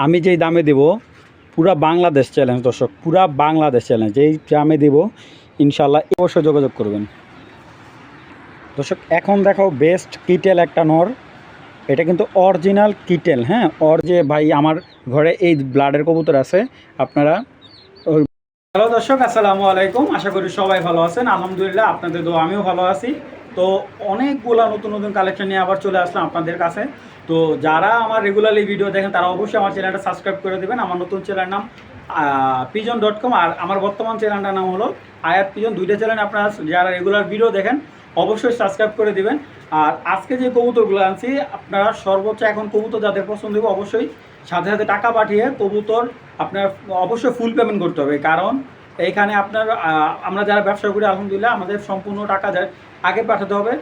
আমি যেই দামে দেব পুরা বাংলাদেশ চ্যালেঞ্জ দর্শক, পুরা বাংলাদেশ চ্যালেঞ্জ যেই দামে দেব ইনশাল্লাহ অবশ্যই যোগাযোগ করবেন দর্শক। এখন দেখাও বেস্ট কিটেল একটা নর, এটা কিন্তু অরিজিনাল কিটেল, হ্যাঁ যে ভাই আমার ঘরে এই ব্লাডের কবুতর আছে আপনারা। হ্যালো দর্শক, আসসালামু আলাইকুম, আশা করি সবাই ভালো আছেন। আলহামদুলিল্লাহ আপনাদের দোয়া আমিও ভালো আছি। তো অনেকগুলো নতুন নতুন কালেকশন নিয়ে আবার চলে আসলাম আপনাদের কাছে। তো যারা আমার রেগুলারলি ভিডিও দেখেন তারা অবশ্যই আমার চ্যানেলটা সাবস্ক্রাইব করে দেবেন। আমার নতুন চ্যানেলের নাম pigeon.com, আর আমার বর্তমান চ্যানেলটার নাম হলো আয়াত পিজন। দুইটা চ্যানেল আপনারা যারা রেগুলার ভিডিও দেখেন অবশ্যই সাবস্ক্রাইব করে দিবেন। আর আজকে যে কবুতরগুলো আনছি আপনারা সর্বোচ্চ এখন কবুতর যাদের পছন্দ হবে অবশ্যই সাথে সাথে টাকা পাঠিয়ে কবুতর আপনার অবশ্যই ফুল পেমেন্ট করতে হবে, কারণ এইখানে আপনার আমরা যারা ব্যবসা করি আলহামদুলিল্লাহ আমাদের সম্পূর্ণ টাকা আগে পাঠাতে হবে।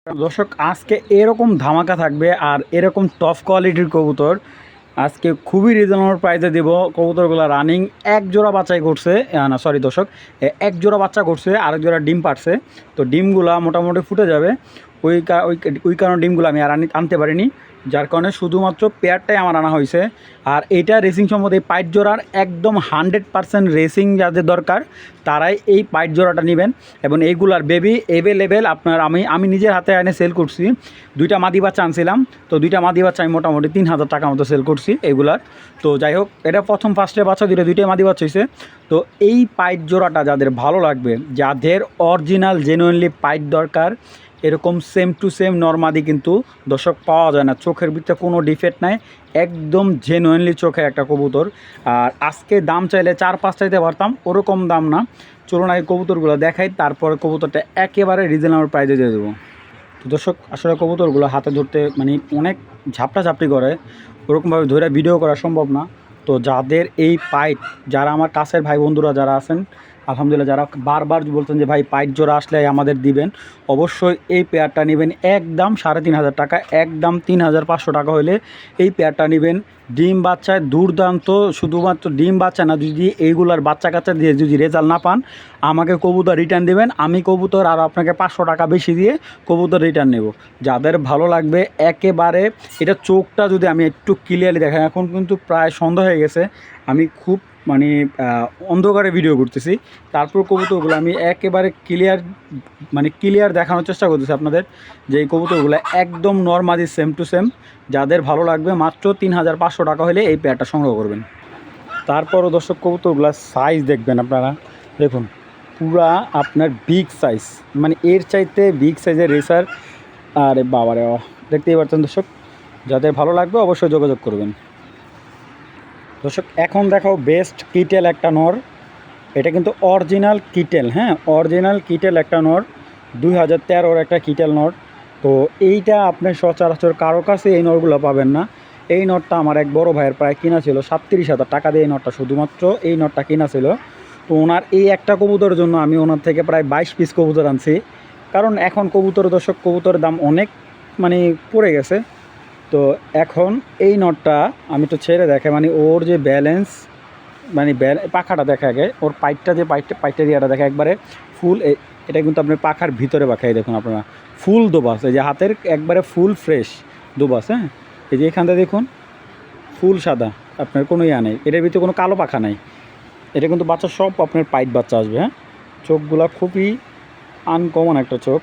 দর্শক আজকে এরকম ধামাকা থাকবে আর এরকম টপ কোয়ালিটির কবুতর আজকে খুবই রিজনেবল প্রাইসে দেব। কবুতরগুলো রানিং এক জোড়া বাচ্চাই করছে, না সরি দর্শক, এক জোড়া বাচ্চা করছে, আরেক জোড়া ডিম পাড়ছে। তো ডিমগুলা মোটামুটি ফুটে যাবে, ওই কারণে ডিমগুলো আমি আর আনতে পারিনি, যার কারণে শুধুমাত্র পেয়ারটাই আমার আনা হয়েছে। আর এইটা রেসিং সম্বন্ধে এই পাইট জোড়ার একদম 100% রেসিং যাদের দরকার তারাই এই পাইট জোড়াটা নেবেন। এবং এইগুলার বেবি অ্যাভেলেবেল আপনার আমি নিজের হাতে এনে সেল করছি। দুইটা মাদি বাচ্চা আনছিলাম, তো দুইটা মাদি বাচ্চা আমি মোটামুটি 3000 টাকা মতো সেল করছি এগুলার। তো যাই হোক, এটা ফার্স্টে বাচ্চা দুইটাই মাদি বাচ্চা হয়েছে। তো এই পাইট জোড়াটা যাদের ভালো লাগবে, যাদের অরিজিনাল জেনুইনলি পাইট দরকার, এরকম সেম টু সেম নর্মাদি কিন্তু দর্শক পাওয়া যায় না, চোখের ভিতরে কোনো ডিফেক্ট নাই, একদম জেনুইনলি চোখের একটা কবুতর। আর আজকে দাম চাইলে 4-5 চাইতে পারতাম, ওরকম দাম না। চলুন আগে কবুতরগুলো দেখাই, তারপরে কবুতরটা একেবারে রিজনেবল প্রাইসে দিয়ে দেবো। তো দর্শক আসলে কবুতরগুলো হাতে ধরতে মানে অনেক ঝাপটাঝাপটি করে, ওরকমভাবে ধরে ভিডিও করা সম্ভব না। তো যাদের এই পাইট, যারা আমার কাছের ভাই বন্ধুরা যারা আছেন আলহামদুলিল্লাহ, যারা বারবার বলছেন যে ভাই পাইট জোড়া আসলে আমাদের দিবেন, অবশ্যই এই পেয়ারটা নেবেন একদম 3500 টাকা, একদম 3500 টাকা হলে এই পেয়ারটা নেবেন। ডিম বাচ্চায় দুর্দান্ত, শুধুমাত্র ডিম বাচ্চা না, যদি এইগুলার বাচ্চা কাচ্চা দিয়ে যদি রেজাল্ট না পান আমাকে কবুতর রিটার্ন দেবেন, আমি কবুতর আর আপনাকে 500 টাকা বেশি দিয়ে কবুতর রিটার্ন নেব। যাদের ভালো লাগবে একেবারে, এটা চোখটা যদি আমি একটু ক্লিয়ারলি দেখাই, এখন কিন্তু প্রায় সন্ধ্যা হয়ে গেছে, আমি খুব মানে অন্ধকারে ভিডিও করতেছি, তারপর কবুতরগুলো আমি একেবারে ক্লিয়ার দেখানোর চেষ্টা করতেছি আপনাদের, যে এই কবুতরগুলো একদম নর্মালি সেম টু সেম। যাদের ভালো লাগবে মাত্র 3500 টাকা হলে এই পেয়ারটা সংগ্রহ করবেন। তারপরও দর্শক কবুতরগুলোর সাইজ দেখবেন আপনারা, দেখুন পুরা আপনার বিগ সাইজ, মানে এর চাইতে বিগ সাইজের রেসার। আরে বাবারে, দেখতেই পাচ্ছেন দর্শক, যাদের ভালো লাগবে অবশ্যই যোগাযোগ করবেন। দর্শক এখন দেখাও বেস্ট কিটেল একটা নর, এটা কিন্তু অরিজিনাল কিটেল, হ্যাঁ অরিজিনাল কিটেল একটা নর, 2013-র একটা কিটেল নর। তো এইটা আপনি সচরাচর কারো কাছে এই নরগুলো পাবেন না। এই নটটা আমার এক বড় ভাইয়ের প্রায় কিনা ছিল 37,000 টাকা দিয়ে, এই নটটা শুধুমাত্র এই নটটা কিনা ছিল। তো ওনার এই একটা কবুতরের জন্য আমি ওনার থেকে প্রায় 22 পিস কবুতর আনছি, কারণ এখন কবুতর দর্শক কবুতরের দাম অনেক মানে পড়ে গেছে। তো এখন এই নটটা আমি তো ছেড়ে দেখে, মানে ওর যে ব্যালেন্স, মানে পাখাটা দেখা আগে, ওর পাইটটা দিয়েটা দেখা একবারে ফুল। এটা কিন্তু আপনার পাখার ভিতরে পাখাই দেখুন আপনারা, ফুল দোবাস, এই যে হাতের একবারে ফুল ফ্রেশ দোবাস, হ্যাঁ এই যে এখানটা দেখুন ফুল সাদা, আপনার কোনো ইয়া নেই, এটার ভিতরে কোনো কালো পাখা নাই। এটা কিন্তু বাচ্চা সব আপনার পাইট বাচ্চা আসবে, হ্যাঁ চোখগুলা খুবই আনকমন একটা চোখ।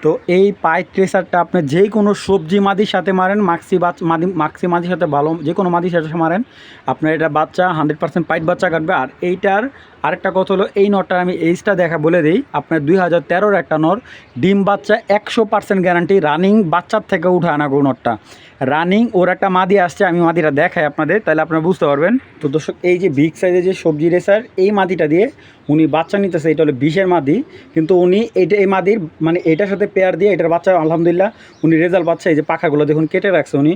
তো এই পাইট ট্রেসারটা আপনি যে কোনো সবজি মাদির সাথে মারেন, মাক্সি মাদির সাথে ভালো যে কোনো মাদির সাথে মারেন, আপনার এটা বাচ্চা 100% পাইট বাচ্চা কাটবে। আর এইটার আরেকটা কথা হলো, এই নটটার আমি এইজটা দেখা বলে দিই, আপনার 2013-র একটা নর, ডিম বাচ্চা 100% গ্যারান্টি, রানিং বাচ্চার থেকে উঠে আনা গো নটটা রানিং। ওর একটা মাদি আসছে, আমি মাদিটা দেখাই আপনাদের, তাহলে আপনারা বুঝতে পারবেন। তো দর্শক এই যে বিগ সাইজের যে সবজি রেসার, এই মাদিটা দিয়ে উনি বাচ্চা নিতেছে, এটা হলো 20-এর মাদি, কিন্তু উনি এই মাদির মানে এটার সাথে পেয়ার দিয়ে এটার বাচ্চা আলহামদুলিল্লাহ উনি রেজাল্ট পাচ্ছে। এই যে পাখাগুলো দেখুন কেটে রাখছে উনি।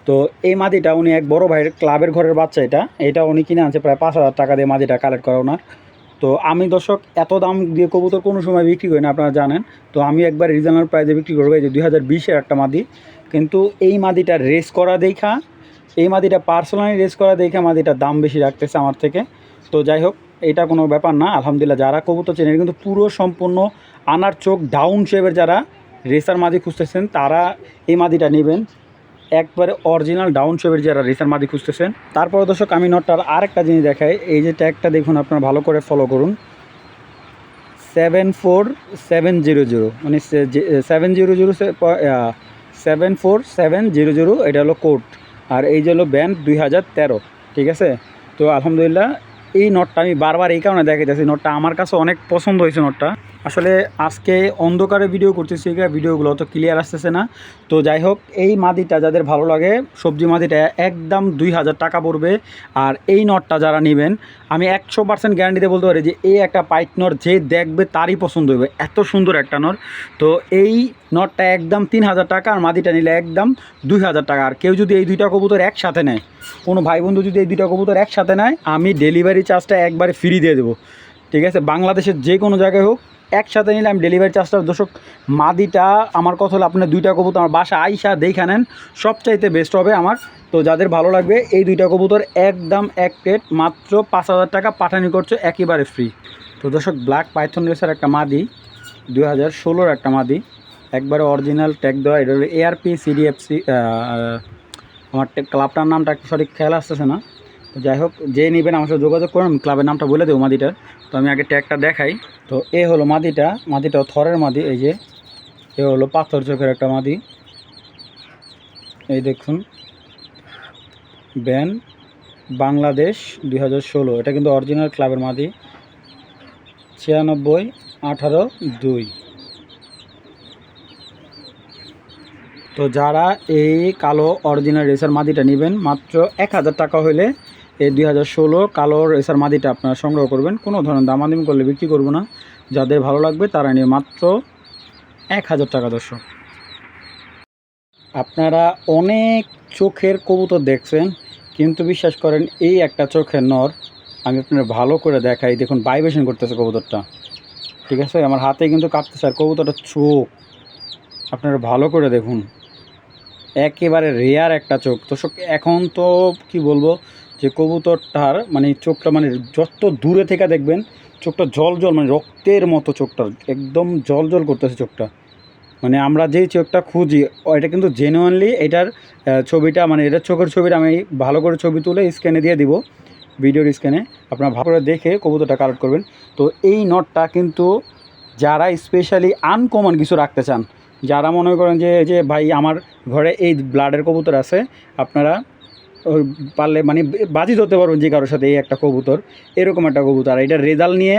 তো এই মাদিটা উনি এক বড় ভাইয়ের ক্লাবের ঘরের বাচ্চা, এটা উনি কিনে আনছে প্রায় 5000 টাকা দিয়ে মাদিটা কালেক্ট করা ওনার। তো আমি দর্শক এত দাম দিয়ে কবুতর কোনো সময় বিক্রি করি না, আপনারা জানেন। তো আমি একবার রিজনেবল প্রাইসে বিক্রি করবো। এই যে 2020-এর একটা মাদি, কিন্তু এই মাদিটা রেস করা দেখা, এই মাদিটা পার্সোনালি রেস করা দেখা মাদিটার দাম বেশি রাখতেছে আমার থেকে। তো যাই হোক, এটা কোনো ব্যাপার না, আলহামদুলিল্লাহ যারা কবুতর চেনেন কিন্তু পুরো সম্পূর্ণ আনার চোখ ডাউন শেপের যারা রেসার মাদি খুঁজতেছেন তারা এই মাদিটা নেবেন। একবারে অরিজিনাল ডাউন শেপের যারা রেসার মাদি খুঁজতেছেন। তারপরে দর্শক আমি নটটার আরেকটা জিনিস দেখাই। এই যে ট্যাগটা দেখুন, আপনারা ভালো করে ফলো করুন। 74700, মানে 74700, এটা হলো কোড, আর এই যে হলো ব্যান্ড 2013। ঠিক আছে, তো আলহামদুলিল্লাহ এই নটটা আমি বারবার এই কারণে দেখাইতেছি, নটটা আমার কাছে অনেক পছন্দ হয়েছে। নটটা আসলে আজকে অন্ধকারে ভিডিও করতেছি, ভিডিওগুলো অত ক্লিয়ার আসতেছে না। তো যাই হোক, এই মাদিটা যাদের ভালো লাগে, সবজি মাদিটা একদম 2000 টাকা পড়বে। আর এই নটটা যারা নেবেন, আমি 100% গ্যারান্টিতে বলতে পারি যে এই একটা পাইট নর যে দেখবে তারই পছন্দ হবে, এত সুন্দর একটা নর। তো এই নটটা একদম 3000 টাকা, আর মাদিটা নিলে একদম 2000 টাকা। আর কেউ যদি এই দুইটা কবুতর একসাথে নেয়, কোনো ভাই বন্ধু যদি এই দুইটা কবুতর একসাথে নেয়, আমি ডেলিভারি চার্জটা একবারে ফ্রি দিয়ে দেবো। ঠিক আছে, বাংলাদেশের যে কোনো জায়গায় হোক, একসাথে নিলে আমি ডেলিভারি চার্জটা, দর্শক মাদিটা আমার কথা হলো আপনার দুইটা কবুতর আমার বাসা আইসা দেখে নেন, সবচাইতে বেস্ট হবে আমার। তো যাদের ভালো লাগবে এই দুইটা কবুতর একদম এক প্লেট মাত্র 5000 টাকা, পাঠানি করছে একেবারে ফ্রি। তো দর্শক ব্ল্যাক পাইথন রেসার একটা মাদি, 2016 একটা মাদি, একবারে অরিজিনাল ট্যাগ দেওয়া। এটা হলো ARP CDFC, আমার ক্লাবটার নামটা সঠিক খেয়াল আসতেছে না। তো যাই হোক, যে নেবেন আমার সাথে যোগাযোগ করুন, ক্লাবের নামটা বলে দেবো মাদিটার। তো আমি আগে ট্যাগটা দেখাই। তো এ হলো মাদিটা, মাদিটাও থরের মাদি। এই যে এ হলো পাথর চোখের একটা মাদি, এই দেখুন ব্যান বাংলাদেশ 2016, এটা কিন্তু অরিজিনাল ক্লাবের মাদি, 96-18-2। তো যারা এই কালো অরিজিনাল রেসার মাদিটা নেবেন, মাত্র 1000 টাকা হলে এই 2016 কালো রেসার মাদিটা আপনারা সংগ্রহ করবেন। কোনো ধরনের দামাদামি করলে বিক্রি করব না, যাদের ভালো লাগবে তারা নিয়ে মাত্র 1000 টাকা। দর্শক আপনারা অনেক চোখের কবুতর দেখছেন, কিন্তু বিশ্বাস করেন এই একটা চোখের নর আমি আপনার ভালো করে দেখাই। দেখুন ভাইব্রেশন করতেছে কবুতরটা, ঠিক আছে, আমার হাতে কিন্তু কাঁপতেছে। আর কবুতরটা চোখ আপনারা ভালো করে দেখুন, একেবারে রেয়ার একটা চোখ। দর্শক এখন তো কি বলবো, যে কবুতরটার মানে চোখটা, মানে যত দূরে থেকে দেখবেন চোখটা জল জল, মানে রক্তের মতো চোখটা একদম জল জল করতেছে চোখটা। মানে আমরা যেই চোখটা খুঁজি এটা কিন্তু জেনুইনলি এটার ছবিটা, মানে এটার চোখের ছবিটা আমি ভালো করে ছবি তুলে স্ক্যানে দিয়ে দিব, ভিডিওর স্ক্যানে আপনারা ভালো করে দেখে কবুতরটা কালেক্ট করবেন। তো এই নটটা কিন্তু যারা স্পেশালি আনকমন কিছু রাখতে চান, যারা মনে করেন যে ভাই আমার ঘরে এই ব্লাডের কবুতর আছে, আপনারা পারলে মানে বাজি ধরতে পারবেন যে কারোর সাথে এই একটা কবুতর, এরকম একটা কবুতর। এটার রেজাল্ট নিয়ে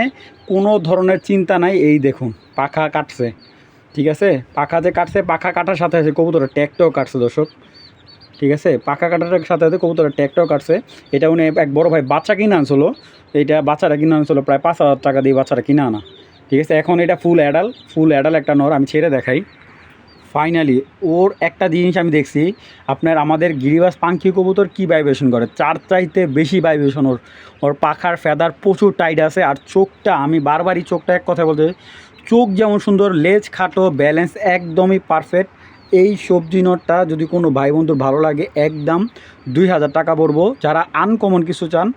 কোনো ধরনের চিন্তা নাই। এই দেখুন পাখা কাটছে, ঠিক আছে, পাখা যে কাটছে, পাখা কাটার সাথে সাথে কবুতরের ট্যাগটাও কাটছে দর্শক। ঠিক আছে, পাখা কাটার সাথে সাথে কবুতরের ট্যাগটাও কাটছে। এটা উনি এক বড় ভাই বাচ্চা কিনে আনছিল, এইটা বাচ্চারা কিনে আনছিল প্রায় 5000 টাকা দিয়ে বাচ্চারা কিনে আনা। ঠিক আছে, এখন এটা ফুল অ্যাডাল একটা নর, আমি ছেড়ে দেখাই। ফাইনালি ওর একটা জিনিস আমি দেখছি, আপনার আমাদের গিরিবাস পাঙ্খি কবুতর কী ভাইব্রেশন করে, চার চাইতে বেশি ভাইব্রেশন ওর। ওর পাখার ফেদার প্রচুর টাইট আছে। আর চোখটা আমি বারবারই চোখটা এক কথা বলতে, চোখ যেমন সুন্দর, লেজ খাটো, ব্যালেন্স একদমই পারফেক্ট। এই সবজি নটটা যদি কোনো ভাই বন্ধুর ভালো লাগে, একদম 2000 টাকা পড়বো। যারা আনকমন কিছু চান,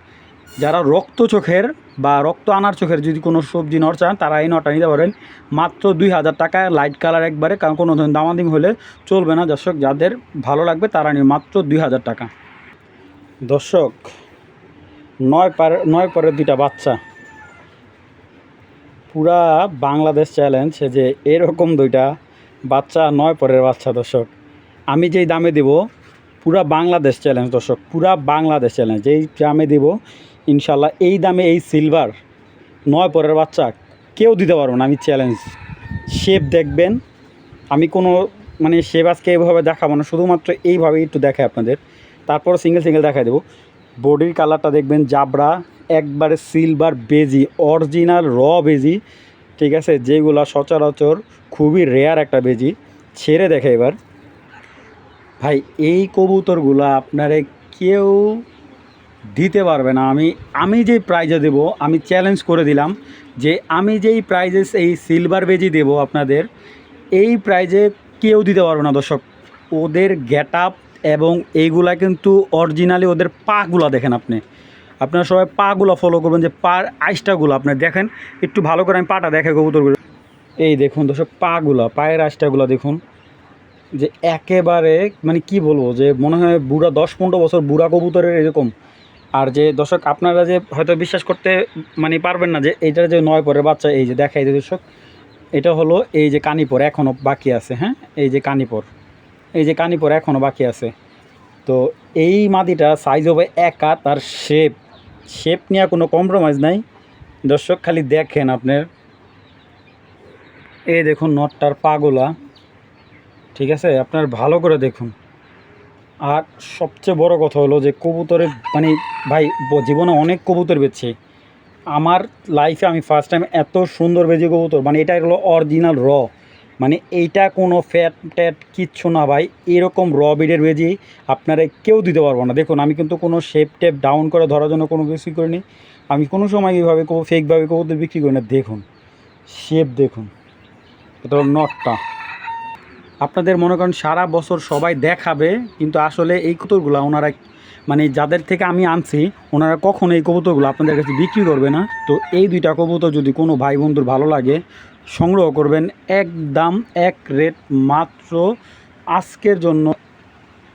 যারা রক্ত চোখের বা রক্ত আনার চোখের যদি কোনো সবজি নর চান, তারা এই নটা নিতে পারেন মাত্র 2000 টাকা, লাইট কালার একবারে, কারণ কোনো ধরনের দামাদামি হলে চলবে না। দর্শক যাদের ভালো লাগবে তারা নিয়ে মাত্র 2000 টাকা। দর্শক 9 পরের 2টা বাচ্চা, পুরা বাংলাদেশ চ্যালেঞ্জ যে এরকম 2টা বাচ্চা, 9 পরের বাচ্চা। দর্শক আমি যেই দামে দেব, পুরা বাংলাদেশ চ্যালেঞ্জ দর্শক, পুরা বাংলাদেশ চ্যালেঞ্জ, যেই দামে দেব ইনশাল্লাহ, এই দামে এই সিলভার 9 পরের বাচ্চা কেউ দিতে পারবো না, আমি চ্যালেঞ্জ। শেপ দেখবেন, আমি কোনো মানে শেপ আজকে এইভাবে দেখাবো না, শুধুমাত্র এইভাবে একটু দেখাই আপনাদের, তারপর সিঙ্গেল দেখাই দেবো। বডির কালারটা দেখবেন জাবরা, একবারে সিলভার বেজি, অরিজিনাল বেজি, ঠিক আছে, যেগুলো সচরাচর খুবই রেয়ার একটা বেজি। ছেড়ে দেখে এবার ভাই, এই কবুতরগুলো আপনারে কেউ দিতে পারবে না। আমি যেই প্রাইজে দেব, আমি চ্যালেঞ্জ করে দিলাম যে আমি যেই প্রাইজে এই সিলভার বেজি দেব আপনাদের, এই প্রাইজে কেউ দিতে পারবে না। দর্শক ওদের গেট আপ এবং এইগুলা কিন্তু অরিজিনালি, ওদের পাগুলো দেখেন আপনারা সবাই পাগুলো ফলো করবেন, যে পার আইসটাগুলো আপনি দেখেন একটু ভালো করে, আমি পাটা দেখে কবুতরগুলো, এই দেখুন দর্শক পাগুলো, পায়ের আইসটাগুলো দেখুন, যে একেবারে মানে কি বলবো, যে মনে হয় বুড়া 10-15 বছর বুড়া কবুতরের এরকম। আর যে দর্শক আপনারা যে হয়তো বিশ্বাস করতে মানে পারবেন না যে এইটার যে 9 পরের বাচ্চা, এই যে দেখাই যে দর্শক, এটা হলো এই যে কানিপর এখনও বাকি আছে। হ্যাঁ, এই যে কানিপর, এই যে কানিপর এখনও বাকি আছে। তো এই মাদিটা সাইজ হবে একা, তার শেপ শেপ নিয়ে কোনো কম্প্রোমাইজ নাই দর্শক, খালি দেখেন আপনার। এই দেখুন নটটার পাগলা, ঠিক আছে, আপনার ভালো করে দেখুন। আর সবচেয়ে বড় কথা হলো যে কবুতরের মানে ভাই জীবনে অনেক কবুতর বেচছি, আমার লাইফে আমি ফার্স্ট টাইম এত সুন্দর বেজি কবুতর, মানে এটা হলো অরিজিনাল র, মানে এইটা কোনো ফ্যাট ট্যাট কিচ্ছু না ভাই, এরকম র বিডের বেজি আপনারা কেউ দিতে পারবো না। দেখুন আমি কিন্তু কোনো শেপ টেপ ডাউন করে ধরার জন্য কোনো কিছুই করিনি, আমি কোনো সময় এইভাবে ফেকভাবে কবুতর বিক্রি করি না। দেখুন শেপ দেখুন, এটা হলো নটটা। আপনাদের মনে করেন সারা বছর সবাই দেখাবে, কিন্তু আসলে এই কবুতরগুলো ওনারা মানে যাদের থেকে আমি আনছি ওনারা কখনো এই কবুতরগুলো আপনাদের কাছে বিক্রি করবে না। তো এই দুইটা কবুতর যদি কোনো ভাই বন্ধুর ভালো লাগে সংগ্রহ করবেন, একদম এক রেট মাত্র আজকের জন্য,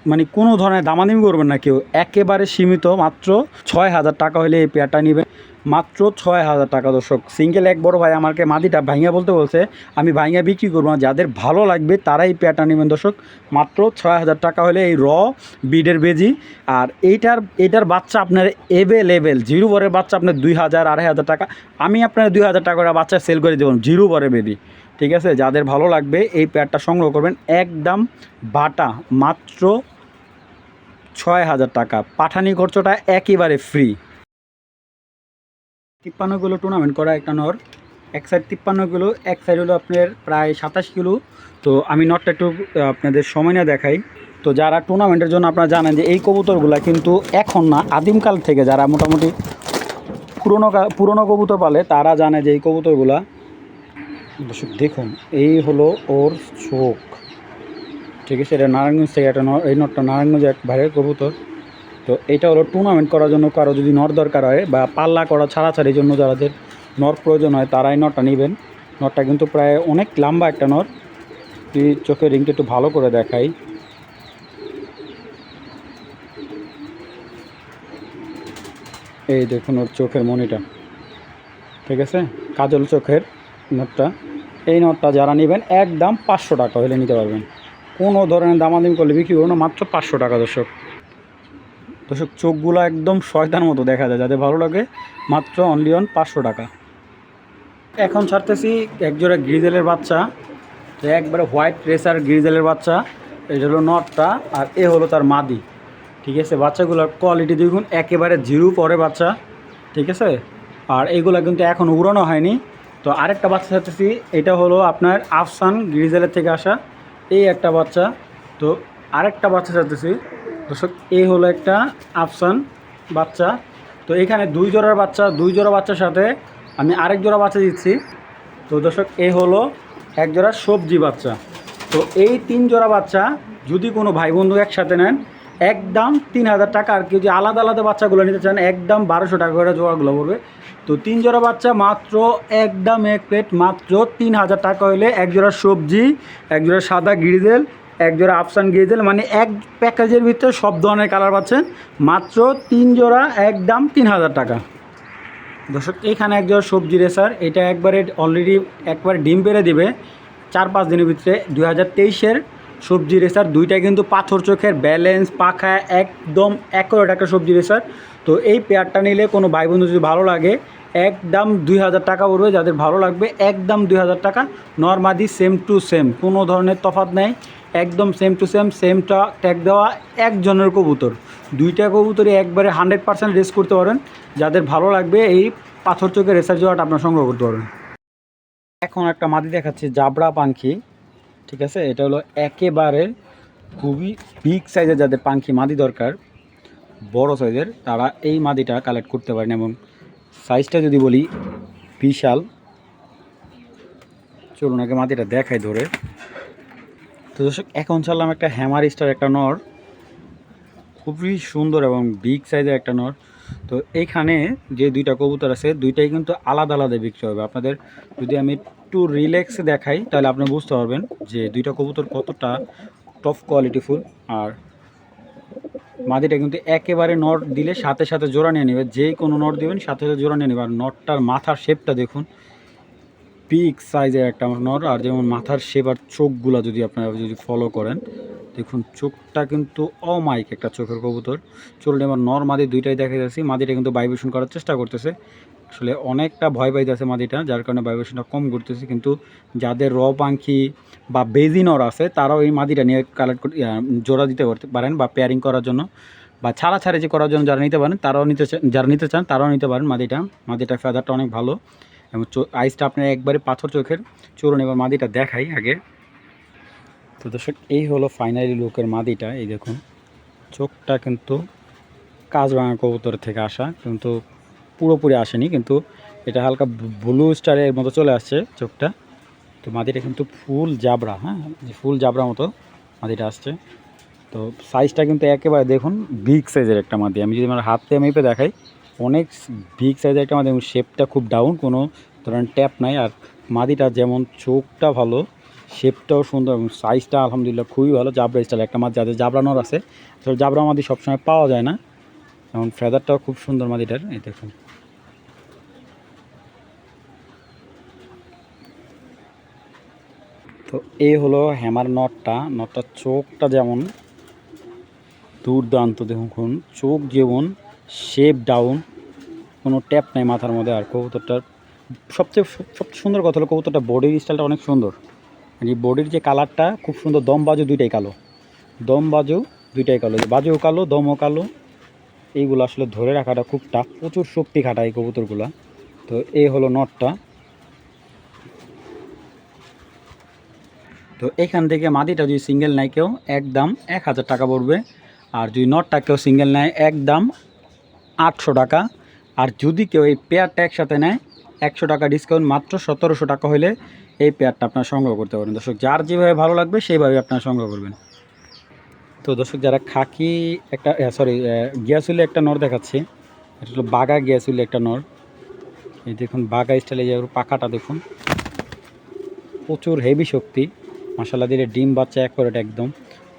মানে কোনো ধরনের দামাদামি করবেন না কেউ, একেবারে সীমিত মাত্র 6,000 টাকা হলে এই পেয়ারটা নেবেন, মাত্র 6,000 টাকা দর্শক। সিঙ্গেল এক বড় ভাই আমাকে মাদিটা ভাইঙ্গা বলতে বলছে, আমি ভাইঙ্গা বিক্রি করবো না, যাদের ভালো লাগবে তারাই এই পেয়ারটা নেবেন দর্শক, মাত্র 6,000 টাকা হলে এই র বিডের বেজি। আর এইটার বাচ্চা আপনার এভেলেবেল, জিরো বরের বাচ্চা আপনার 2,000 2,500 টাকা, আমি আপনার 2,000 টাকা করে বাচ্চা সেল করে দেবো জিরো বরে বেবি, ঠিক আছে। যাদের ভালো লাগবে এই পেয়ারটা সংগ্রহ করবেন, একদম বাটা মাত্র 6,000 টাকা, পাঠানি খরচটা একেবারে ফ্রি। 53 কিলো টুর্নামেন্ট করা একটা নর, এক সাইড 53 কিলো, এক সাইড হলো আপনার প্রায় 27 কিলো। তো আমি নটটা একটু আপনাদের সময় না দেখাই। তো যারা টুর্নামেন্টের জন্য আপনারা জানেন যে এই কবুতরগুলো কিন্তু এখন না, আদিমকাল থেকে যারা মোটামুটি পুরনো কবুতর পালে তারা জানে যে এই কবুতরগুলা দেখুন, এই হলো ওর চোখ, ঠিক আছে। এটা নারায়ণগঞ্জ থেকে একটা নর, এই নটটা নারায়ণগঞ্জে এক বাইরের কবুতর। তো এটা হলো টুর্নামেন্ট করার জন্য কারো যদি নর দরকার হয় বা পাল্লা করা ছাড়াছাড়ির জন্য যাদের নর প্রয়োজন হয় তারা এই নরটা নেবেন। নরটা কিন্তু প্রায় অনেক লম্বা একটা নর, তুই চোখের রিংটা একটু ভালো করে দেখাই। এই দেখুন ওর চোখের মনিটা, ঠিক আছে, কাজল চোখের নটটা। এই নটটা যারা নেবেন একদম 500 টাকা হলে নিতে পারবেন, কোনো ধরনের দামাদামি করলে বিক্রি করবো না, মাত্র 500 টাকা দর্শক। দর্শক চোখগুলো একদম শয়তান মতো দেখা যায়, যাদের ভালো লাগে মাত্র অনলি অন 500 টাকা। এখন ছাড়তেছি একজোড়া গ্রিজেলের বাচ্চা, তো একবারে হোয়াইট রেসার গ্রিজেলের বাচ্চা, এটা হলো নটটা আর এ হলো তার মাদি, ঠিক আছে। বাচ্চাগুলোর কোয়ালিটি দেখুন একেবারে জিরো পরে বাচ্চা, ঠিক আছে। আর এইগুলো কিন্তু এখন উড়ানো হয়নি। তো আরেকটা বাচ্চা ছাড়তেছি, এটা হলো আপনার আফসান গ্রিজেলের থেকে আসা এই একটা বাচ্চা। তো আরেকটা বাচ্চা ছাড়তেছি দর্শক, এই হলো একটা আফসান বাচ্চা। তো এখানে দুই জোড়ার বাচ্চা, দুই জোড়া বাচ্চার সাথে আমি আরেক জোড়া বাচ্চা দিচ্ছি। তো দর্শক এই হলো এক জোড়া সবজি বাচ্চা। তো এই 3 জোড়া বাচ্চা যদি কোনো ভাই বন্ধু একসাথে নেন একদম 3,000 টাকা, আর কেউ যদি আলাদা আলাদা বাচ্চাগুলো নিতে চান একদম 1200 টাকা করে জোড়াগুলো পড়বে। তো 3 জোড়া বাচ্চা মাত্র একদম এক প্লেট মাত্র 3,000 টাকা হলে এক জোড়া সবজি, এক জোড়া সাদা গ্রিজেল, এক জোড়া আফসান গ্রিজেল, মানে এক প্যাকেজের ভিতরে সব ধরনের কালার পাচ্ছেন, মাত্র 3 জোড়া একদম 3,000 টাকা। দর্শক এইখানে এক জোড়া সবজি রেসার, এটা একবারে অলরেডি একবার ডিম পেরে দেবে 4-5 দিনের ভিতরে। 2023-এর সবজি রেসার, দুইটা কিন্তু পাথর চোখের, ব্যালেন্স পাখা একদম অ্যাকুরেট একটা সবজি রেসার। তো এই পেয়ারটা নিলে কোনো ভাই বন্ধু যদি ভালো লাগে একদম 2,000 টাকা পড়বে, যাদের ভালো লাগবে একদম 2,000 টাকা। নর্মাদি সেম টু সেম, কোনো ধরনের তফাৎ নেই, একদম সেম টু সেম, সেমটা ট্যাগ দেওয়া একজনের কবুতর, দুইটা কবুতরই একবারে 100% রেস করতে পারেন। যাদের ভালো লাগবে এই পাথর চোখের রেসার জোড়াটা আপনার সংগ্রহ করতে পারবেন। এখন একটা মাদি দেখাচ্ছি জাবরা পাখি, ঠিক আছে। এটা হলো একেবারে খুবই বিগ সাইজের, যাদের পাখি মাদি দরকার বড় সাইজের তারা এই মাদিটা কালেক্ট করতে পারেন। এবং সাইজটা যদি বলি বিশাল, চলুন আগে মাদিটা দেখাই ধরে। তো দর্শক এখন ছাড়লাম একটা হ্যামার স্টার একটা নর, খুবই সুন্দর এবং বিগ সাইজের একটা নর। তো এইখানে যে দুইটা কবুতর আছে দুইটাই কিন্তু আলাদা আলাদা বিক্রি হবে। আপনাদের যদি আমি একটু রিল্যাক্সে দেখাই তাহলে আপনি বুঝতে পারবেন যে দুইটা কবুতর কতটা টপ কোয়ালিটি ফুল। আর মাদিটা কিন্তু একেবারে নট দিলে সাথে সাথে জোড়া নিয়ে নেবে, যেই কোনো নট দেবেন সাথে সাথে জোড়া নিয়ে নেবে। আর নটটার মাথার শেপটা দেখুন, বিগ সাইজের একটা নর। আর যেমন মাথার শেপ আর চোখগুলো যদি আপনারা যদি ফলো করেন, দেখুন চোখটা কিন্তু অমাইক একটা চোখের কবুতর। চলুন এবার নর মাদি দুইটাই দেখা যাচ্ছে। মাদিটা কিন্তু ভাইব্রেশন করার চেষ্টা করতেছে, আসলে অনেকটা ভয় পাইতেছে মাদিটা, যার কারণে ভাইব্রেশনটা কম করতেছে। কিন্তু যাদের র পাখি বা বেজি নর আছে তারাও এই মাদিটা নিয়ে কালেক্ট করে জোড়া দিতে পারেন, বা পেয়ারিং করার জন্য বা ছাড়াছাড়ি করার জন্য যারা নিতে পারেন তারাও যারা নিতে চান তারাও নিতে পারেন। মাদিটা ফেদারটা অনেক ভালো এবং আইসটা আপনার একবারে পাথর চোখের। চলুন এবার মাদিটা দেখাই আগে। তো দর্শক এই হলো ফাইনালি লুকের মাদিটা। এই দেখুন চোখটা কিন্তু কাজরাঙা কবুতর থেকে আসা, কিন্তু পুরোপুরি আসেনি, কিন্তু এটা হালকা ব্লু স্টারের মতো চলে আসছে চোখটা। তো মাদিটা কিন্তু ফুল জাবরা, হ্যাঁ ফুল জাবরা মতো মাদিটা আসছে। তো সাইজটা কিন্তু একেবারে দেখুন বিগ সাইজের একটা মাদি। আমি যদি আমার হাতে মেপে দেখাই, অনেক বিগ সাইজের একটা মাদি এবং শেপটা খুব ডাউন, কোনো ধরনের ট্যাপ নাই। আর মাদিটা যেমন চোখটা ভালো, শেপটাও সুন্দর এবং সাইজটা আলহামদুলিল্লাহ খুবই ভালো। জাবরা স্টাইল একটা মাদি, যাদের জাবরানোর আছে, আসলে জাবরা মাদি সবসময় পাওয়া যায় না। এবং ফেদারটাও খুব সুন্দর মাদিটার, এই দেখুন। তো এই হলো হ্যামার নটটার চোখটা যেমন দুর্দান্ত, দেখুন চোখ যেমন শেপ ডাউন, কোনো ট্যাপ নাই মাথার মধ্যে। আর কবুতরটার সবচেয়ে সুন্দর কথা হলো কবুতরটা বডির স্টাইলটা অনেক সুন্দর। এই বডির যে কালারটা খুব সুন্দর, দম বাজু দুইটাই কালো, দম বাজু দুইটাই কালো, বাজুও কালো দমও কালো। এইগুলো আসলে ধরে রাখাটা খুব টাফ, প্রচুর শক্তি খাটায় এই কবুতরগুলা। তো এই হলো নটটা। তো এখান থেকে মাদিটা যদি সিঙ্গেল নেয় কেউ, একদম 1000 টাকা পড়বে। আর যদি নটটা কেউ সিঙ্গেল নেয় একদম 800 টাকা। আর যদি কেউ এই পেয়ারটা একসাথে নেয় 100 টাকা ডিসকাউন্ট, মাত্র 1700 টাকা হলে এই পেয়ারটা আপনারা সংগ্রহ করতে পারেন। দর্শক যার যেভাবে ভালো লাগবে সেইভাবে আপনারা সংগ্রহ করবেন। তো দর্শক যারা খাকি একটা গিয়াসুলি একটা নর দেখাচ্ছে, এটা হলো বাঘা গিয়াসুলি একটা নর। এই দেখুন বাঘা স্টাইলে যে পাখাটা দেখুন, প্রচুর হেভি শক্তি, মশালা দিলে ডিম বাচ্চা এক করে একদম।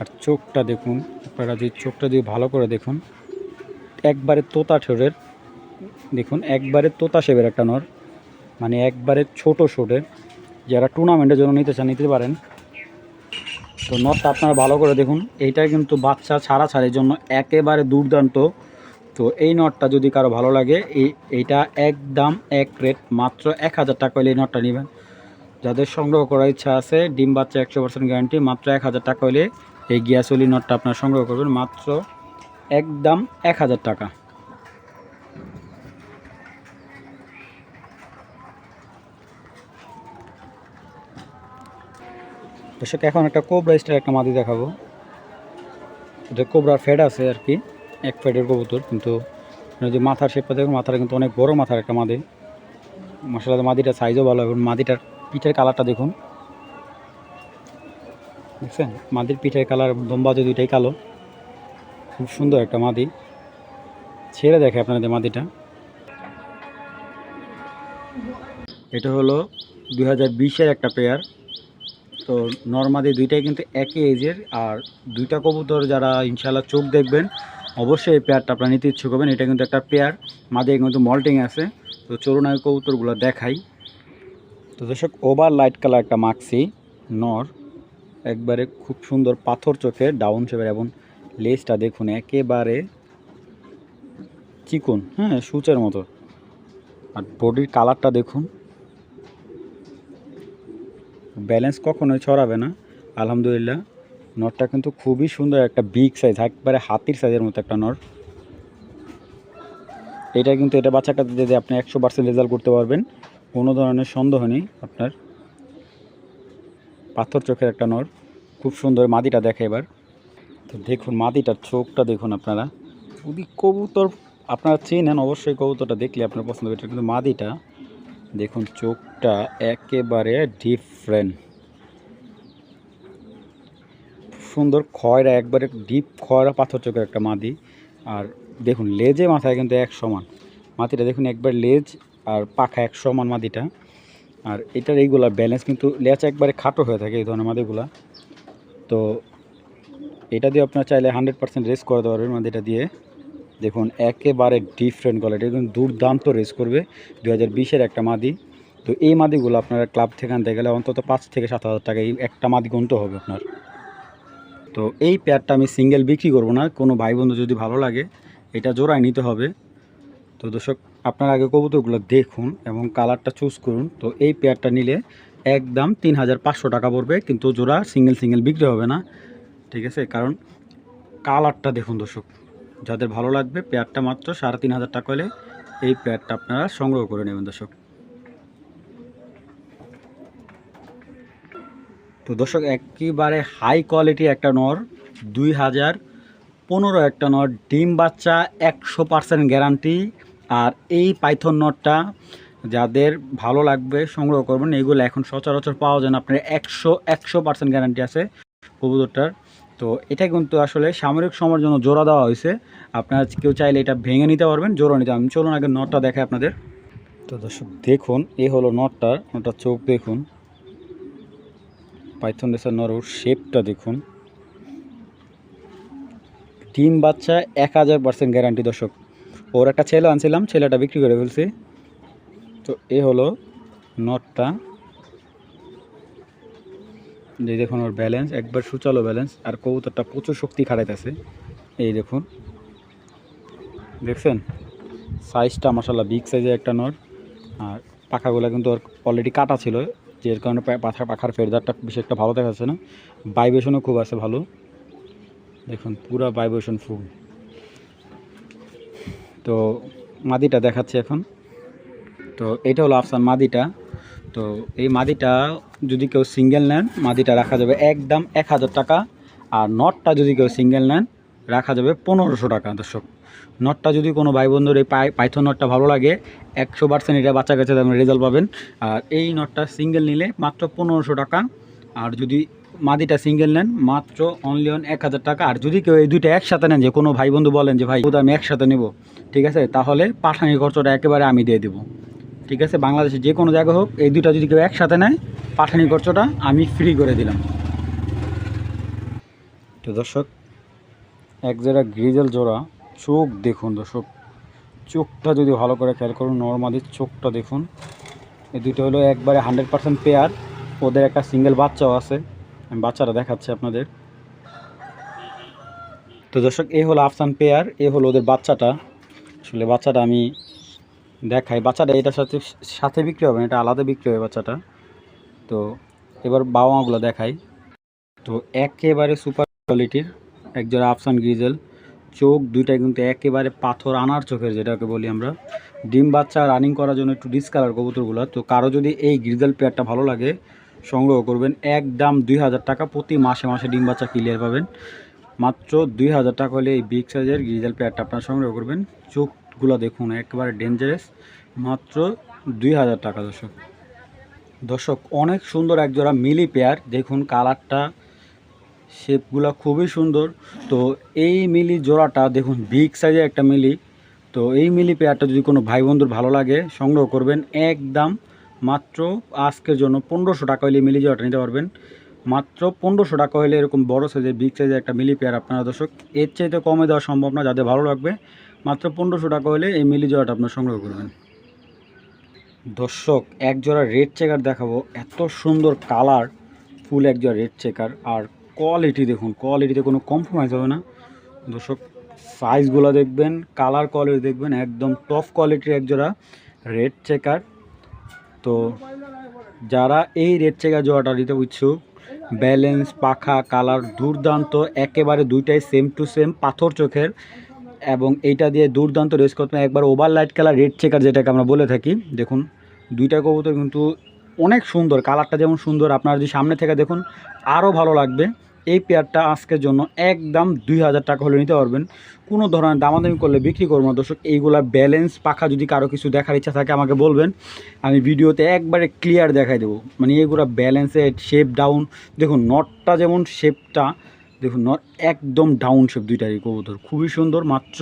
আর চোখটা দেখুন, আপনারা যদি চোখটা যদি ভালো করে দেখুন, একবারে তোতা ঠোঁটের, দেখুন একবারে তোতা শেপের একটা নর, মানে একবারে ছোট শোটের। যারা টুর্নামেন্টের জন্য নিতে চান নিতে পারেন। তো নটটা আপনারা ভালো করে দেখুন, এইটা কিন্তু বাচ্চা ছাড়াছাড়ির জন্য একেবারে দুর্দান্ত। তো এই নটটা যদি কারো ভালো লাগে, এইটা একদম এক রেট, মাত্র 1000 টাকা হলে এই নটটা নেবেন। যাদের সংগ্রহ করার ইচ্ছা আছে, ডিম বাচ্চা 100% গ্যারান্টি, মাত্র 1000 টাকা হলে এই গিয়াসুলি নটটা আপনারা সংগ্রহ করবেন, মাত্র একদম 1000 টাকা। দর্শক এখন একটা কোবরা স্টাইল একটা মাদি দেখাবো। এটা কোবরার ফেড আছে আর কি, এক ফেডের কবুতর, কিন্তু যদি মাথার শেপটা দেখুন, মাথাটা কিন্তু অনেক বড় মাথার একটা মাদি। মাশাআল্লাহ মাদিটার সাইজও ভালো এবং মাদিটার পিঠের কালারটা দেখুন, দেখছেন মাদির পিঠের কালার দমবাজু দুইটাই কালো, খুব সুন্দর একটা মাদি। ছেড়ে দেখে আপনাদের মাদিটা। এটা হলো 2020-এর একটা পেয়ার। তো নর্মাদি দুইটাই কিন্তু একই এজের। আর দুইটা কবুতর যারা ইনশাআল্লাহ চোখ দেখবেন, অবশ্যই এই পেয়ারটা আপনারা নিতে ইচ্ছুক হবেন। এটা কিন্তু একটা পেয়ার, মাদি কিন্তু মল্টিং আছে। তো চলুন আমি কবুতরগুলো দেখাই। তো দর্শক ওভার লাইট কালার একটা মাক্সি নর, একবারে খুব সুন্দর পাথর চোখে ডাউন শেপের, এবং লেজটা দেখুন একেবারে চিকন, হ্যাঁ সূচের মতো। আর বডির কালারটা দেখুন, ব্যালেন্স কখনোই ছড়াবে না আলহামদুলিল্লাহ। নরটা কিন্তু খুবই সুন্দর, একটা বিগ সাইজ, একবারে হাতির সাইজের মতো একটা নর। এটা কিন্তু এটা বাচ্চাটা দিয়ে আপনি 100% রেজাল্ট করতে পারবেন, কোনো ধরনের সন্দেহ নেই আপনার। পাথর চোখের একটা নর, খুব সুন্দর। মাদিটা দেখে এবার। তো দেখুন মাদিটার চোখটা দেখুন আপনারা, যদি কবুতর আপনারা চেনেন অবশ্যই কবুতরটা দেখলে আপনার পছন্দ হবে। কিন্তু মাদিটা দেখুন চোখটা একেবারে ডিফারেন্ট, সুন্দর খয়রা, একবারে ডিপ খয়রা পাথর চোখের একটা মাদি। আর দেখুন লেজে মাথায় কিন্তু এক সমান মাদিটা, দেখুন একবার লেজ আর পাখা এক সমান মাদিটা। আর এটার এইগুলা ব্যালেন্স কিন্তু লেজ একবারে খাটো হয়ে থাকে এই ধরনের মাদিগুলা। তো এটা দিয়ে আপনারা চাইলে 100% রেস করতে পারবেন মাদিটা দিয়ে। দেখুন একেবারে ডিফারেন্ট কোয়ালিটি, কিন্তু দুর্দান্ত রেস করবে। 2020-এর একটা মাদি। তো এই মাদিগুলো আপনারা ক্লাব থেকে আনতে গেলে অন্তত 5 থেকে 7 হাজার টাকা এই একটা মাদি গুনতে হবে আপনার। তো এই পেয়ারটা আমি সিঙ্গেল বিক্রি করব না, কোনো ভাই বন্ধু যদি ভালো লাগে এটা জোড়ায় নিতে হবে। তো দর্শক আপনার আগে কবুতরগুলো দেখুন এবং কালারটা চুজ করুন। তো এই পেয়ারটা নিলে একদম 3500 টাকা পড়বে, কিন্তু জোড়া সিঙ্গেল বিক্রি হবে না, ঠিক আছে? কারণ কালারটা দেখুন দর্শক, যাদের ভালো লাগবে পেয়ারটা মাত্র 3500 টাকা হলে এই পেয়ারটা আপনারা সংগ্রহ করে নেবেন দর্শক। তো দর্শক একেবারে হাই কোয়ালিটি একটা নর, 2015 একটা নর, ডিম বাচ্চা 100% গ্যারান্টি। আর এই পাইথন নটটা যাদের ভালো লাগবে সংগ্রহ করবেন, এইগুলো এখন সচরাচর পাওয়া যায় না আপনার 100% গ্যারান্টি আছে কবুতরটার। তো এটা কিন্তু আসলে সামরিক সময়ের জন্য জোড়া দেওয়া হয়েছে, আপনারা কেউ চাইলে এটা ভেঙে নিতে পারবেন, জোড়া নিতে। আমি চলুন আগে নটটা দেখে আপনাদের। তো দর্শক দেখুন এই হলো নটটার চোখ দেখুন, পাইথন রেসার নরুর শেপটা দেখুন, ডিম বাচ্চা 1000% গ্যারান্টি দর্শক। ওর একটা ছেলে আনছিলাম, ছেলেটা বিক্রি করে ফেলছি। তো এ হলো নটটা, যে দেখুন ওর ব্যালেন্স একবার সুচালো ব্যালেন্স, আর কবুতরটা প্রচুর শক্তি খাটাইতেছে। এই দেখুন, দেখছেন সাইজটা মাশাআল্লাহ বিগ সাইজের একটা নট। আর পাখাগুলো কিন্তু ওর অলরেডি কাটা ছিল, যে কারণে পাখার ফেরদারটা বেশি একটা ভালো দেখাচ্ছে না। ভাইব্রেশনও খুব আছে ভালো, দেখুন পুরা ভাইব্রেশন ফুল। তো মাদিটা দেখাচ্ছি এখন। তো এটা হলো আফসান মাদিটা। তো এই মাদিটা যদি কেউ সিঙ্গেল নেন, মাদিটা রাখা যাবে একদম 1000 টাকা। আর নটটা যদি কেউ সিঙ্গেল নেন রাখা যাবে 1500 টাকা দর্শক। নটটা যদি কোনো ভাই বন্ধুর এই পাইথন নটটা ভালো লাগে, 100% এটা বাচ্চা কাছে আপনি রেজাল্ট পাবেন। আর এই নটটা সিঙ্গেল নিলে মাত্র 1500 টাকা। আর যদি মাদিটা সিঙ্গেল নেন মাত্র অনলি 1000 টাকা। আর যদি কেউ এই দুইটা একসাথে নেন, যে কোনো ভাই বন্ধু বলেন যে ভাই আমি একসাথে নেব, ঠিক আছে, তাহলে পাঠানির খরচটা একেবারে আমি দিয়ে দেবো, ঠিক আছে? বাংলাদেশে যে কোনো জায়গা হোক, এই দুইটা যদি কেউ একসাথে নেয় পাঠানি খরচটা আমি ফ্রি করে দিলাম। তো দর্শক এক জোড়া গ্রিজেল জোড়া, চোখ দেখুন দর্শক, চোখটা যদি ভালো করে খেয়াল করুন, নর্মালি চোখটা দেখুন। এই দুটো হলো একবারে 100% পেয়ার, ওদের একটা সিঙ্গেল বাচ্চাও আছে, আমি বাচ্চাটা দেখাচ্ছি আপনাদের। তো দর্শক এই হলো আফসান পেয়ার, এই হলো ওদের বাচ্চাটা। আসলে বাচ্চাটা আমি দেখাই, বাচ্চাটা এটার সাথে সাথে বিক্রি হবে না, এটা আলাদা বিক্রি হবে বাচ্চাটা। তো এবার বাবা মাগুলো দেখাই। তো একেবারে সুপার কোয়ালিটির একজোড়া আফসান গ্রিজেল, চোখ দুইটাই কিন্তু একেবারে পাথর আনার চোখের, যেটাকে বলি আমরা। ডিম বাচ্চা রানিং করার জন্য একটু ডিসকালার কবুতরগুলো। তো কারো যদি এই গ্রিজেল পেয়ারটা ভালো লাগে সংগ্রহ করবেন, একদম 2000 টাকা, প্রতি মাসে মাসে ডিম বাচ্চা ক্লিয়ার পাবেন। মাত্র 2000 টাকা হলে এই বিগ সাইজের গ্রিজেল পেয়ারটা আপনারা সংগ্রহ করবেন। চোখগুলো দেখুন একেবারে ডেঞ্জারাস, মাত্র 2000 টাকা দর্শক। দর্শক অনেক সুন্দর একজোড়া মিলি পেয়ার, দেখুন কালারটা শেপগুলো খুবই সুন্দর। তো এই মিলি জোড়াটা দেখুন বিগ সাইজের একটা মিলি। তো এই মিলি পেয়ারটা যদি কোনো ভাই বন্ধুর ভালো লাগে সংগ্রহ করবেন, একদম মাত্র আজকের জন্য 1500 টাকা হলে মিলি জোড়াটা নিতে পারবেন। মাত্র 1500 টাকা হলে এরকম বড় সাইজের বিগ সাইজের একটা মিলি পেয়ার আপনারা দর্শক, এর চাইতে কমে দেওয়া সম্ভব না। যাদের ভালো লাগবে মাত্র 1500 টাকা হলে এই মিলি জোড়াটা আপনারা সংগ্রহ করবেন। দর্শক এক জোড়া রেড চেকার দেখাবো, এত সুন্দর কালার ফুল এক জোড়া রেড চেকার। আর কোয়ালিটি দেখুন, কোয়ালিটিতে কোনো কম্প্রোমাইজ হবে না দর্শক। সাইজগুলো দেখবেন, কালার কোয়ালিটি দেখবেন, একদম টপ কোয়ালিটির এক জোড়া রেড চেকার। তো যারা এই রেড চেকার জোড়াটা দিতে ইচ্ছুক, ব্যালেন্স পাখা কালার দুর্দান্ত, একেবারে দুইটাই সেম টু সেম পাথর চোখের, এবং এইটা দিয়ে দুর্দান্ত রেস করতে একবার over light colour red checker যেটাকে আমরা বলে থাকি। দেখুন দুইটা কবুতর কিন্তু অনেক সুন্দর, কালারটা যেমন সুন্দর, আপনারা যদি সামনে থেকে দেখুন আরও ভালো লাগবে। এই পেয়ারটা আজকের জন্য একদম 2000 টাকা হলে নিতে পারবেন, কোনো ধরনের দামাদামি করলে বিক্রি করবো না দর্শক। এইগুলা ব্যালেন্স পাখা যদি কারো কিছু দেখার ইচ্ছা থাকে আমাকে বলবেন, আমি ভিডিওতে একবারে ক্লিয়ার দেখাই দেবো। মানে এইগুলা ব্যালেন্সে শেপ ডাউন, দেখুন নটটা যেমন শেপটা দেখুন, নট একদম ডাউন শেপ, দুইটাই কবুতর খুবই সুন্দর। মাত্র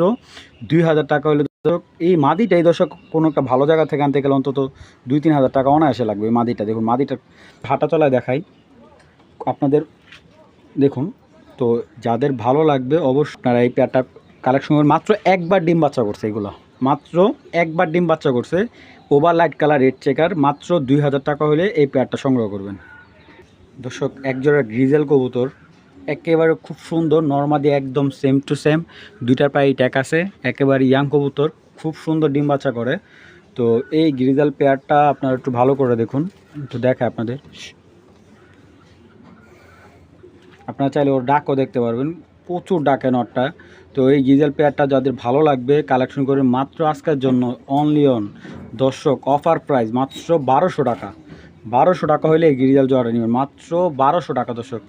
2000 টাকা হলে দর্শক এই মাদিটাই দর্শক কোনো একটা ভালো জায়গা থেকে আনতে গেলে অন্তত 2-3 হাজার টাকা অনায়াসে লাগবে। এই মাদিটা দেখুন, মাদিটার হাঁটা চলায় দেখাই আপনাদের, দেখুন তো যাদের ভালো লাগবে অবশ্যই আপনারা এই পেয়ারটা কালেকশন করবেন। মাত্র একবার ডিম বাচ্চা করছে এগুলো, মাত্র একবার ডিম বাচ্চা করছে। Over light colour red checker, মাত্র 2000 টাকা হলে এই পেয়ারটা সংগ্রহ করবেন। দর্শক একজোড়া গ্রিজেল কবুতর, একেবারে খুব সুন্দর, নর্মাদি একদম সেম টু সেম, দুইটার পায়ে ট্যাগ আছে, একেবারে ইয়াং কবুতর, খুব সুন্দর ডিম বাচ্চা করে। তো এই গ্রিজেল পেয়ারটা আপনারা একটু ভালো করে দেখুন, একটু দেখায় আপনাদের, আপনারা চাইলে ওর ডাকও দেখতে পারবেন, প্রচুর ডাকে নটটা। তো এই গ্রিজেল পেয়ারটা যাদের ভালো লাগবে কালেকশন করে মাত্র আজকের জন্য অনলি অন দর্শক অফার প্রাইস মাত্র 1200 টাকা। 1200 টাকা হলে এই গ্রিজেল জোড়াটা নেবেন, মাত্র 1200 টাকা দর্শক।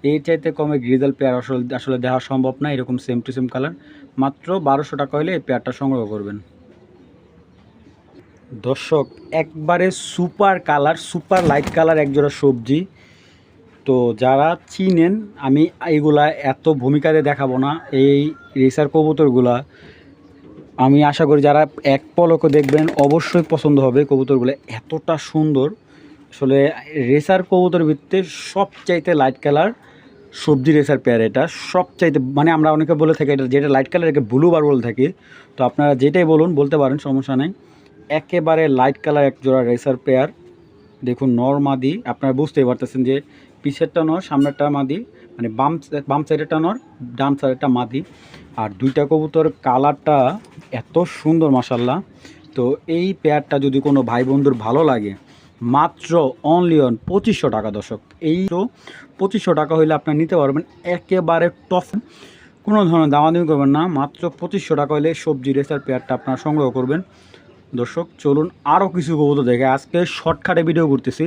এই চাইতে কমে গ্রিজেল পেয়ার আসলে দেওয়া সম্ভব না, এরকম সেম টু সেম কালার। মাত্র 1200 টাকা হলে এই পেয়ারটা সংগ্রহ করবেন। দর্শক একবারে super colour, super light colour একজোড়া সবজি। তো যারা চিনেন, আমি এইগুলা এত ভূমিকাতে দেখাবো না, এই রেসার কবুতরগুলা আমি আশা করি যারা এক পলকে দেখবেন অবশ্যই পছন্দ হবে। কবুতরগুলো এতটা সুন্দর, আসলে রেসার কবুতর ভিত্তিতে সবচাইতে লাইট কালার সবজি রেসার পেয়ার এটা সবচাইতে, মানে আমরা অনেকে বলে থাকি এটা যেটা লাইট কালার একে ব্লু বার বলে থাকি। তো আপনারা যেটাই বলুন বলতে পারেন, সমস্যা নেই। একেবারে লাইট কালার এক জোড়া রেসার পেয়ার। দেখুন নর মাদি, আপনারা বুঝতেই পারতেছেন যে পিছেরটা নর, সামনেরটা মাদি, মানে বাম সাইডেরটা নর, ডান সাইডেরটা মাদি। আর দুইটা কবুতর কালারটা এত সুন্দর মাশাল্লাহ। তো এই পেয়ারটা যদি কোনো ভাই বন্ধুর ভালো লাগে মাত্র অনলি অন 2500 টাকা দর্শক। এই তো 2500 টাকা হইলে আপনারা নিতে পারবেন, একেবারে টপ, কোনো ধরনের দামাদামি করবেন না। মাত্র 2500 টাকা হলে সবজি রেসার পেয়ারটা আপনারা সংগ্রহ করবেন। দর্শক চলুন আরও কিছু কবুতর দেখে, আজকে শর্টকাটে ভিডিও করতেছি,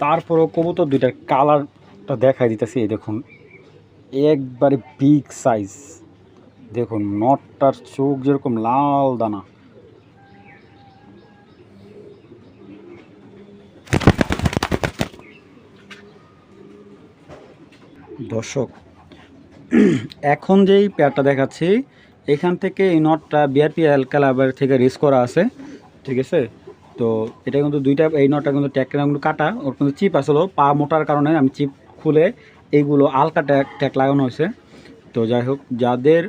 তারপরও কবুতর দুইটার কালারটা দেখাই দিতেছি। এই দেখুন একবারে বিগ সাইজ, দেখুন নটটার চোখ যেরকম লাল দানা। দর্শক এখন যেই পেয়ারটা দেখাচ্ছি এখান থেকে এই নটটা বিআরপিএল ক্লাবের থেকে রেস করা আছে, ঠিক আছে। তো এটা কিন্তু দুইটা, এই নটটা কিন্তু ট্যাগগুলো কাটা, ওর কিন্তু চিপ আসলো, পা মোটার কারণে আমি চিপ খুলে এইগুলো আলকা ট্যাগ লাগানো হয়েছে। তো যাই হোক, যাদের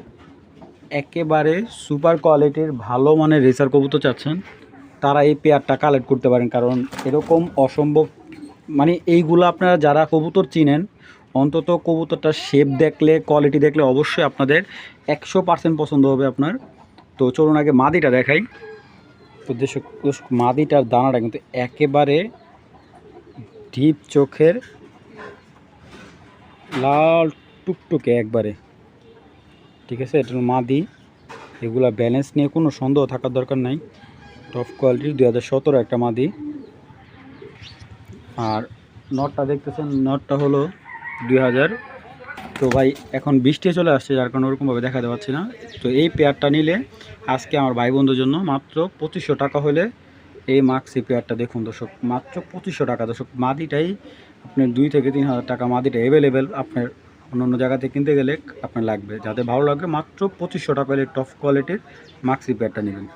একেবারে সুপার কোয়ালিটির ভালো মানের রেসার কবুতর চাচ্ছেন তারা এই পেয়ারটা কালেক্ট করতে পারেন, কারণ এরকম অসম্ভব, মানে এইগুলো আপনারা যারা কবুতর চিনেন অন্তত কবুতরটার শেপ দেখলে, কোয়ালিটি দেখলে অবশ্যই আপনাদের 100% পছন্দ হবে আপনার। তো চলুন আগে মাদিটা দেখাই। তো দর্শক মাদিটার দানাটা কিন্তু একেবারে ডিপ চোখের, লাল টুকটুকে একবারে, ঠিক আছে। এটা মাদি, এগুলা ব্যালেন্স নিয়ে কোনো সন্দেহ থাকার দরকার নাই, টপ কোয়ালিটির 2017 একটা মাদি। আর নটটা দেখতেছেন, নটটা হলো 2000। তো ভাই এখন বৃষ্টি চলে আসছে যার কারণে ওরকমভাবে দেখাতে পাচ্ছি না। তো এই পেয়ারটা নিলে আজকে আমার ভাই বন্ধুর জন্য মাত্র 2500 টাকা হলে এই মাক্সি পেয়ারটা দেখুন দর্শক, মাত্র 2500 টাকা দর্শক। মাদিটাই আপনার 2 থেকে 3000 টাকা, মাদিটা অ্যাভেলেবেল, আপনার অন্য জায়গাতে কিনতে গেলে আপনার লাগবে। যাদের ভালো লাগবে মাত্র 2500 টাকা হলে টপ কোয়ালিটির মাক্সি পেয়ারটা নেবেন।